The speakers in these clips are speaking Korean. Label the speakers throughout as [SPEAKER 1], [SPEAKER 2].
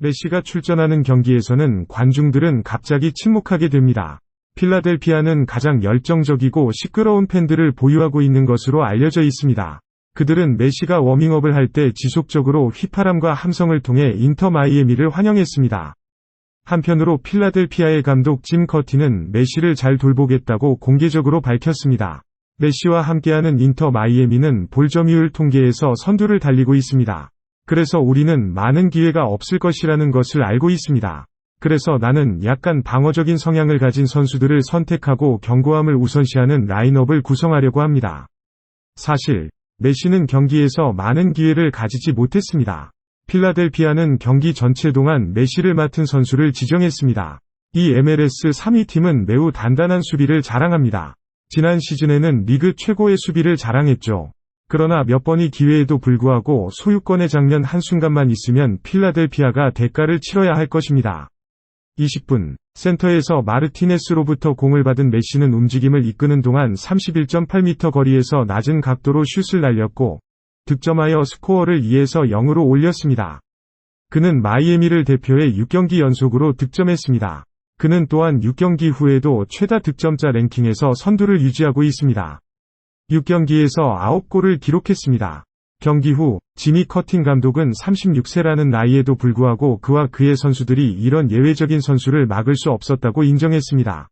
[SPEAKER 1] 메시가 출전하는 경기에서는 관중들은 갑자기 침묵하게 됩니다. 필라델피아는 가장 열정적이고 시끄러운 팬들을 보유하고 있는 것으로 알려져 있습니다. 그들은 메시가 워밍업을 할 때 지속적으로 휘파람과 함성을 통해 인터 마이애미를 환영했습니다. 한편으로 필라델피아의 감독 짐 커티는 메시를 잘 돌보겠다고 공개적으로 밝혔습니다. 메시와 함께하는 인터 마이애미는 볼 점유율 통계에서 선두를 달리고 있습니다. 그래서 우리는 많은 기회가 없을 것이라는 것을 알고 있습니다. 그래서 나는 약간 방어적인 성향을 가진 선수들을 선택하고 견고함을 우선시하는 라인업을 구성하려고 합니다. 사실 메시는 경기에서 많은 기회를 가지지 못했습니다. 필라델피아는 경기 전체 동안 메시를 맡은 선수를 지정했습니다. 이 MLS 3위 팀은 매우 단단한 수비를 자랑합니다. 지난 시즌에는 리그 최고의 수비를 자랑했죠. 그러나 몇 번의 기회에도 불구하고 소유권의 장면 한순간만 있으면 필라델피아가 대가를 치러야 할 것입니다. 20분, 센터에서 마르티네스로부터 공을 받은 메시는 움직임을 이끄는 동안 31.8m 거리에서 낮은 각도로 슛을 날렸고 득점하여 스코어를 2에서 0으로 올렸습니다. 그는 마이애미를 대표해 6경기 연속으로 득점했습니다. 그는 또한 6경기 후에도 최다 득점자 랭킹에서 선두를 유지하고 있습니다. 6경기에서 9골을 기록했습니다. 경기 후 지미 커팅 감독은 36세라는 나이에도 불구하고 그와 그의 선수들이 이런 예외적인 선수를 막을 수 없었다고 인정했습니다.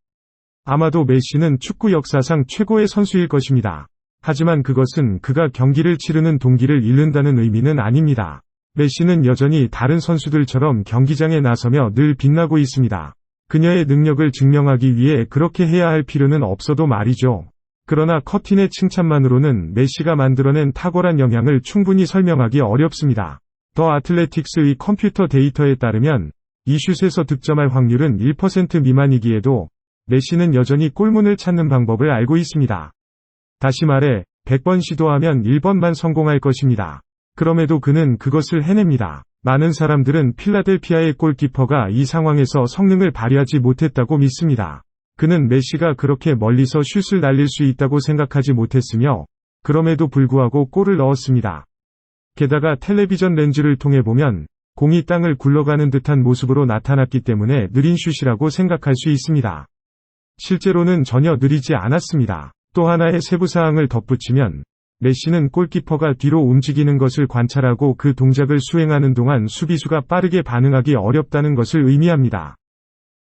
[SPEAKER 1] 아마도 메시는 축구 역사상 최고의 선수일 것입니다. 하지만 그것은 그가 경기를 치르는 동기를 잃는다는 의미는 아닙니다. 메시는 여전히 다른 선수들처럼 경기장에 나서며 늘 빛나고 있습니다. 그녀의 능력을 증명하기 위해 그렇게 해야 할 필요는 없어도 말이죠. 그러나 커틴의 칭찬만으로는 메시가 만들어낸 탁월한 영향을 충분히 설명하기 어렵습니다. 더 아틀레틱스의 컴퓨터 데이터에 따르면 이 슛에서 득점할 확률은 1% 미만이기에도 메시는 여전히 골문을 찾는 방법을 알고 있습니다. 다시 말해 100번 시도하면 1번만 성공할 것입니다. 그럼에도 그는 그것을 해냅니다. 많은 사람들은 필라델피아의 골키퍼가 이 상황에서 성능을 발휘하지 못했다고 믿습니다. 그는 메시가 그렇게 멀리서 슛을 날릴 수 있다고 생각하지 못했으며 그럼에도 불구하고 골을 넣었습니다. 게다가 텔레비전 렌즈를 통해 보면 공이 땅을 굴러가는 듯한 모습으로 나타났기 때문에 느린 슛이라고 생각할 수 있습니다. 실제로는 전혀 느리지 않았습니다. 또 하나의 세부사항을 덧붙이면 메시는 골키퍼가 뒤로 움직이는 것을 관찰하고 그 동작을 수행하는 동안 수비수가 빠르게 반응하기 어렵다는 것을 의미합니다.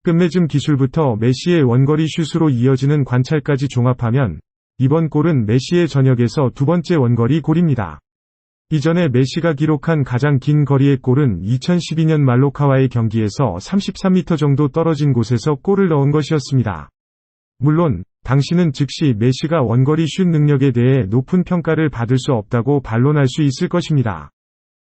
[SPEAKER 1] 끝맺음 기술부터 메시의 원거리 슛으로 이어지는 관찰까지 종합하면 이번 골은 메시의 전역에서 두 번째 원거리 골입니다. 이전에 메시가 기록한 가장 긴 거리의 골은 2012년 말로카와의 경기에서 33m 정도 떨어진 곳에서 골을 넣은 것이었습니다. 물론 당시는 즉시 메시가 원거리 슛 능력에 대해 높은 평가를 받을 수 없다고 반론할 수 있을 것입니다.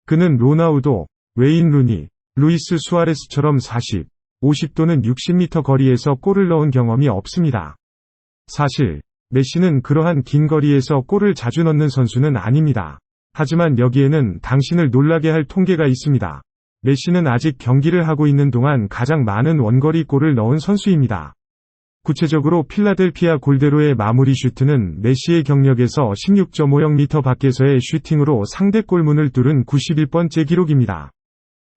[SPEAKER 1] 그는 로나우도, 웨인 루니, 루이스 수아레스처럼 40, 50 또는 60m 거리에서 골을 넣은 경험이 없습니다. 사실 메시는 그러한 긴 거리에서 골을 자주 넣는 선수는 아닙니다. 하지만 여기에는 당신을 놀라게 할 통계가 있습니다. 메시는 아직 경기를 하고 있는 동안 가장 많은 원거리 골을 넣은 선수입니다. 구체적으로 필라델피아 골대로의 마무리 슈트는 메시의 경력에서 16.50m 밖에서의 슈팅으로 상대 골문을 뚫은 91번째 기록입니다.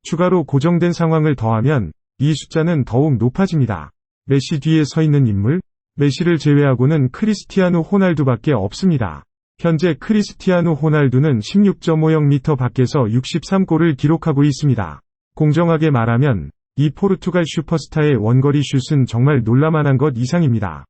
[SPEAKER 1] 추가로 고정된 상황을 더하면 이 숫자는 더욱 높아집니다. 메시 뒤에 서 있는 인물? 메시를 제외하고는 크리스티아누 호날두밖에 없습니다. 현재 크리스티아누 호날두는 16.50m 밖에서 63골을 기록하고 있습니다. 공정하게 말하면 이 포르투갈 슈퍼스타의 원거리 슛은 정말 놀라만한 것 이상입니다.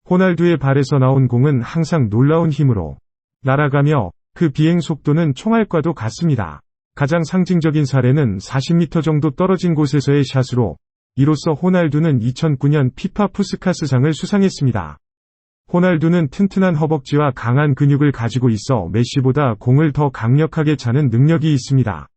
[SPEAKER 1] 호날두의 발에서 나온 공은 항상 놀라운 힘으로 날아가며 그 비행 속도는 총알과도 같습니다. 가장 상징적인 사례는 40m 정도 떨어진 곳에서의 샷으로 이로써 호날두는 2009년 피파 푸스카스상을 수상했습니다. 호날두는 튼튼한 허벅지와 강한 근육을 가지고 있어 메시보다 공을 더 강력하게 차는 능력이 있습니다.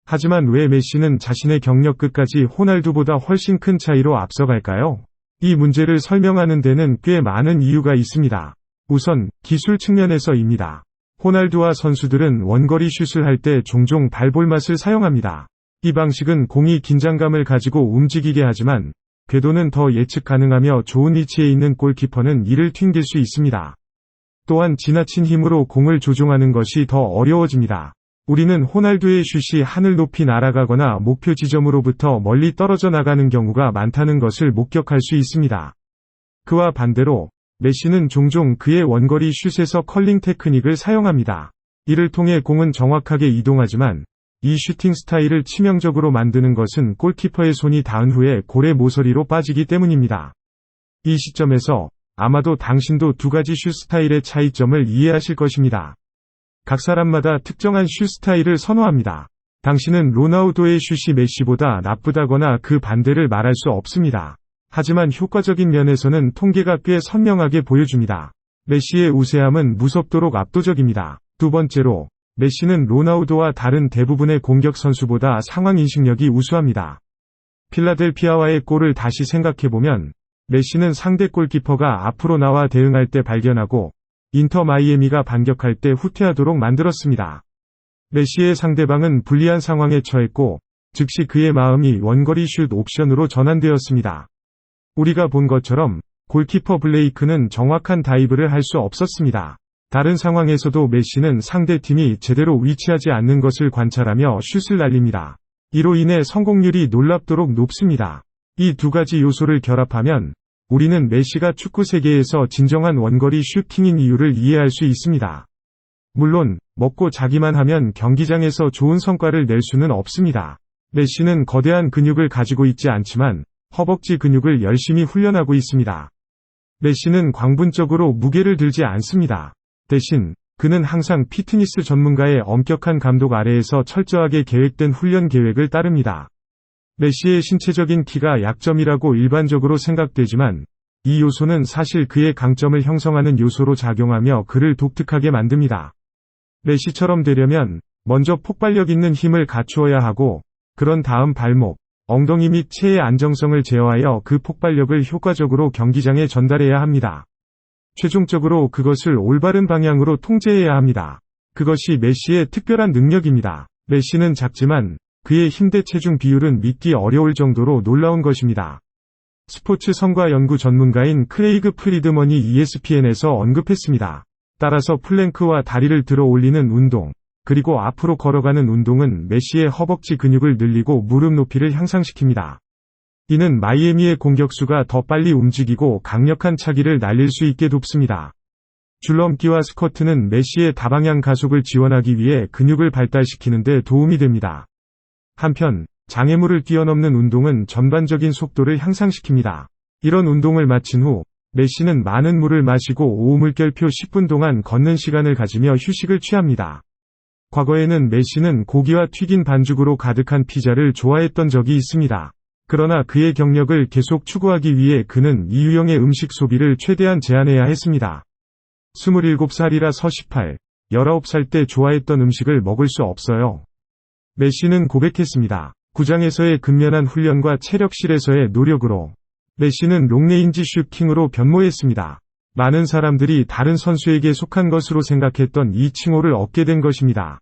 [SPEAKER 1] 하지만 왜 메시는 자신의 경력 끝까지 호날두보다 훨씬 큰 차이로 앞서갈까요? 이 문제를 설명하는 데는 꽤 많은 이유가 있습니다. 우선 기술 측면에서입니다. 호날두와 선수들은 원거리 슛을 할 때 종종 발볼맛을 사용합니다. 이 방식은 공이 긴장감을 가지고 움직이게 하지만 궤도는 더 예측 가능하며 좋은 위치에 있는 골키퍼는 이를 튕길 수 있습니다. 또한 지나친 힘으로 공을 조종하는 것이 더 어려워집니다. 우리는 호날두의 슛이 하늘 높이 날아가거나 목표 지점으로부터 멀리 떨어져 나가는 경우가 많다는 것을 목격할 수 있습니다. 그와 반대로 메시는 종종 그의 원거리 슛에서 컬링 테크닉을 사용합니다. 이를 통해 공은 정확하게 이동하지만 이 슈팅 스타일을 치명적으로 만드는 것은 골키퍼의 손이 닿은 후에 골의 모서리로 빠지기 때문입니다. 이 시점에서 아마도 당신도 두 가지 슛 스타일의 차이점을 이해하실 것입니다. 각 사람마다 특정한 슛 스타일을 선호합니다. 당신은 로나우도의 슛이 메시보다 나쁘다거나 그 반대를 말할 수 없습니다. 하지만 효과적인 면에서는 통계가 꽤 선명하게 보여줍니다. 메시의 우세함은 무섭도록 압도적입니다. 두 번째로, 메시는 로나우도와 다른 대부분의 공격 선수보다 상황 인식력이 우수합니다. 필라델피아와의 골을 다시 생각해보면 메시는 상대 골키퍼가 앞으로 나와 대응할 때 발견하고 인터 마이애미가 반격할 때 후퇴하도록 만들었습니다. 메시의 상대방은 불리한 상황에 처했고 즉시 그의 마음이 원거리 슛 옵션으로 전환되었습니다. 우리가 본 것처럼 골키퍼 블레이크는 정확한 다이브를 할 수 없었습니다. 다른 상황에서도 메시는 상대팀이 제대로 위치하지 않는 것을 관찰하며 슛을 날립니다. 이로 인해 성공률이 놀랍도록 높습니다. 이 두 가지 요소를 결합하면 우리는 메시가 축구 세계에서 진정한 원거리 슈팅인 이유를 이해할 수 있습니다. 물론 먹고 자기만 하면 경기장에서 좋은 성과를 낼 수는 없습니다. 메시는 거대한 근육을 가지고 있지 않지만 허벅지 근육을 열심히 훈련하고 있습니다. 메시는 광분적으로 무게를 들지 않습니다. 대신 그는 항상 피트니스 전문가의 엄격한 감독 아래에서 철저하게 계획된 훈련 계획을 따릅니다. 메시의 신체적인 키가 약점이라고 일반적으로 생각되지만 이 요소는 사실 그의 강점을 형성하는 요소로 작용하며 그를 독특하게 만듭니다. 메시처럼 되려면 먼저 폭발력 있는 힘을 갖추어야 하고 그런 다음 발목, 엉덩이 및 체의 안정성을 제어하여 그 폭발력을 효과적으로 경기장에 전달해야 합니다. 최종적으로 그것을 올바른 방향으로 통제해야 합니다. 그것이 메시의 특별한 능력입니다. 메시는 작지만 그의 힘대 체중 비율은 믿기 어려울 정도로 놀라운 것입니다. 스포츠 성과 연구 전문가인 크레이그 프리드먼이 ESPN에서 언급했습니다. 따라서 플랭크와 다리를 들어 올리는 운동, 그리고 앞으로 걸어가는 운동은 메시의 허벅지 근육을 늘리고 무릎 높이를 향상시킵니다. 이는 마이애미의 공격수가 더 빨리 움직이고 강력한 차기를 날릴 수 있게 돕습니다. 줄넘기와 스쿼트는 메시의 다방향 가속을 지원하기 위해 근육을 발달시키는 데 도움이 됩니다. 한편 장애물을 뛰어넘는 운동은 전반적인 속도를 향상시킵니다. 이런 운동을 마친 후 메시는 많은 물을 마시고 오물결표 10분 동안 걷는 시간을 가지며 휴식을 취합니다. 과거에는 메시는 고기와 튀긴 반죽으로 가득한 피자를 좋아했던 적이 있습니다. 그러나 그의 경력을 계속 추구하기 위해 그는 이 유형의 음식 소비를 최대한 제한해야 했습니다. 27살이라서 18, 19살 때 좋아했던 음식을 먹을 수 없어요. 메시는 고백했습니다. 구장에서의 근면한 훈련과 체력실에서의 노력으로 메시는 롱레인지 슈팅으로 변모했습니다. 많은 사람들이 다른 선수에게 속한 것으로 생각했던 이 칭호를 얻게 된 것입니다.